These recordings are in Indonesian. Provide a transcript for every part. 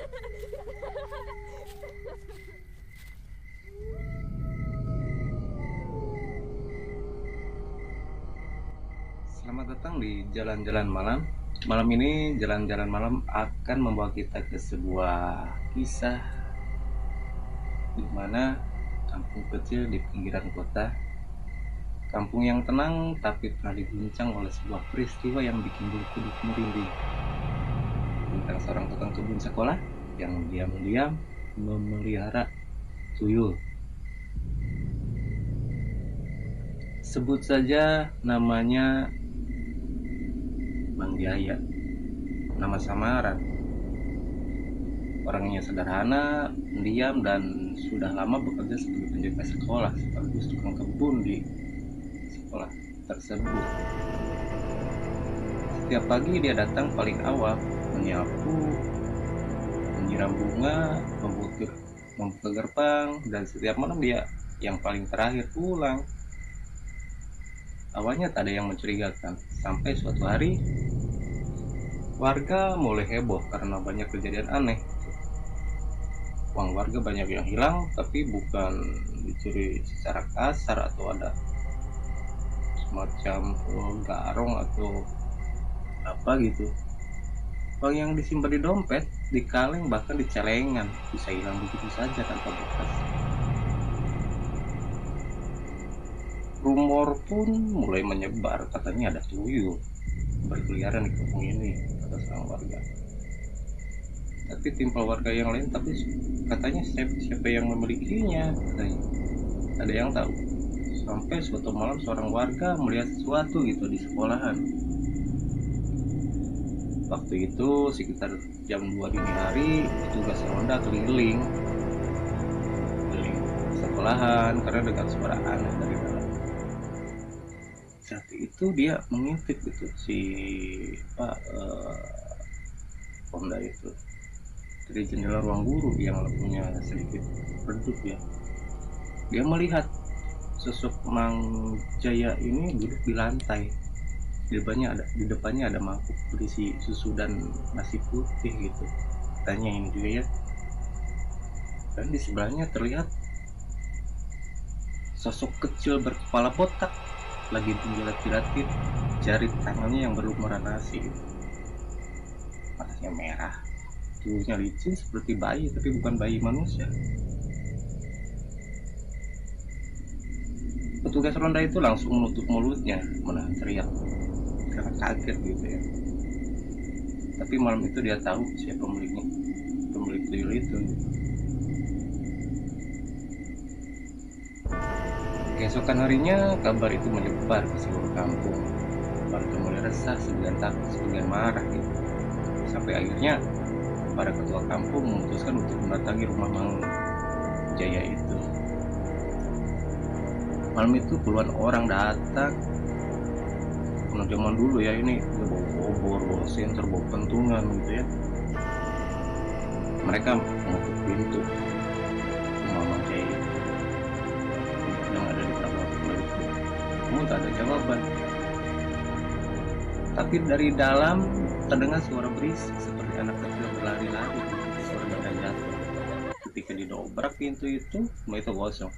Selamat datang di Jalan-Jalan Malam. Malam ini Jalan-Jalan Malam akan membawa kita ke sebuah kisah di mana kampung kecil di pinggiran kota. Kampung yang tenang tapi pernah diguncang oleh sebuah peristiwa yang bikin bulu kuduk merinding. Tentang seorang tukang kebun sekolah yang diam-diam memelihara tuyul. Sebut saja namanya Bang Jaya, nama samaran. Orangnya sederhana, pendiam, dan sudah lama bekerja sebagai penjaga sekolah sekaligus tukang kebun di sekolah tersebut. Setiap pagi dia datang paling awal, menyapu, menyiram bunga, membuka gerbang, dan setiap malam dia yang paling terakhir pulang. Awalnya tak ada yang mencurigakan, sampai suatu hari warga mulai heboh karena banyak kejadian aneh. Uang warga banyak yang hilang, tapi bukan dicuri secara kasar atau ada semacam garong atau apa gitu. Uang yang disimpan di dompet, di kaleng, bahkan di celengan bisa hilang begitu saja tanpa bekas. Rumor pun mulai menyebar, katanya ada tuyul berkeliaran di kampung ini, kata seorang warga. Tapi timpal warga yang lain, tapi katanya siapa yang memilikinya, katanya. Ada yang tahu. Sampai suatu malam seorang warga melihat sesuatu gitu di sekolahan. Waktu itu sekitar jam 2 dini hari, petugas ronda keliling sekolahan karena dengar suara aneh dari dalam. Saat itu dia mengintip gitu si Ronda itu dari jendela ruang guru yang punya sedikit redup ya. Dia melihat sosok Mang Jaya ini duduk di lantai. Di depannya ada mangkuk berisi susu dan nasi putih gitu. Tanya ini juga ya. Dan di sebelahnya terlihat sosok kecil berkepala botak lagi menjilat-jilatin jari tangannya yang berlumuran nasi gitu. Matanya merah, tubuhnya licin seperti bayi, tapi bukan bayi manusia. Petugas ronda itu langsung menutup mulutnya, menahan teriak karena kaget gitu ya. Tapi malam itu dia tahu siapa pemilik tuyul itu. Keesokan harinya kabar itu menyebar ke seluruh kampung. Warga mulai resah, sebagian takut, sebagian marah gitu. Sampai akhirnya para ketua kampung memutuskan untuk mendatangi rumah Mang Jaya itu. Malam itu puluhan orang datang. Karena zaman dulu ya, ini bawa obor, bawa senter, bawa pentungan gitu ya. Mereka mengetuk pintu rumah Mang Jaya yang ada di belakang sekolah itu. Namun tak ada jawaban. Tapi dari dalam terdengar suara berisik seperti anak kecil berlari-lari, suara benda jatuh. Ketika didobrak pintu itu, semua itu kosong.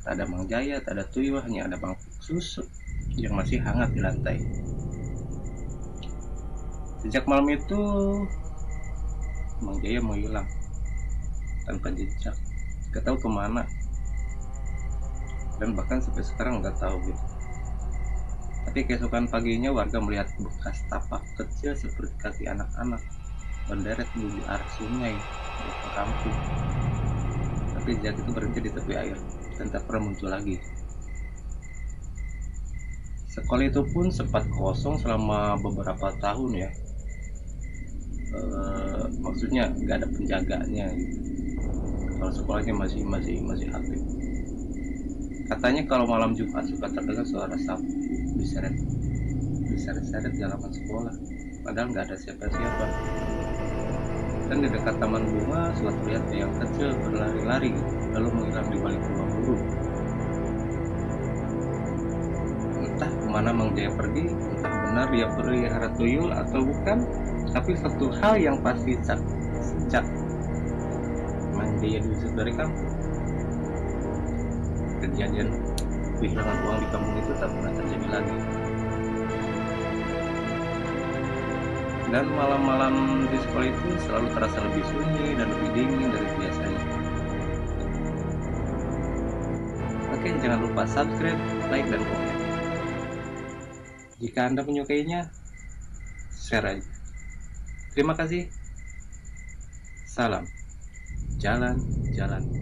Tak ada Mang Jaya, tak ada tuyul, hanya ada mangkuk susu yang masih hangat di lantai. Sejak malam itu, Mang Jaya menghilang tanpa jejak, gak tahu kemana, dan bahkan sampai sekarang nggak tahu gitu. Tapi keesokan paginya warga melihat bekas tapak kecil seperti kaki anak-anak berderet menuju arah sungai di kampung. Tapi jejak itu berhenti di tepi air dan tak pernah muncul lagi. Sekolah itu pun sempat kosong selama beberapa tahun ya. Maksudnya nggak ada penjaganya gitu. Kalau sekolahnya masih aktif. Katanya kalau malam Jumat suka terdengar suara sapu diseret-seret di halaman sekolah, padahal nggak ada siapa-siapa. Dan di dekat taman bunga suka terlihat yang kecil berlari-lari lalu menghilang di balik ruang guru. Entah kemana Mang Jaya pergi, entah benar dia pelihara tuyul atau bukan, tapi satu hal yang pasti sejak memang dia diusir dari kampung. Kejadian kehilangan uang di kampung itu tak pernah terjadi lagi. Dan malam-malam di sekolah itu selalu terasa lebih sunyi dan lebih dingin dari biasanya. Oke, jangan lupa subscribe, like, dan komen. Jika Anda menyukainya, share aja. Terima kasih. Salam. Jalan-jalan.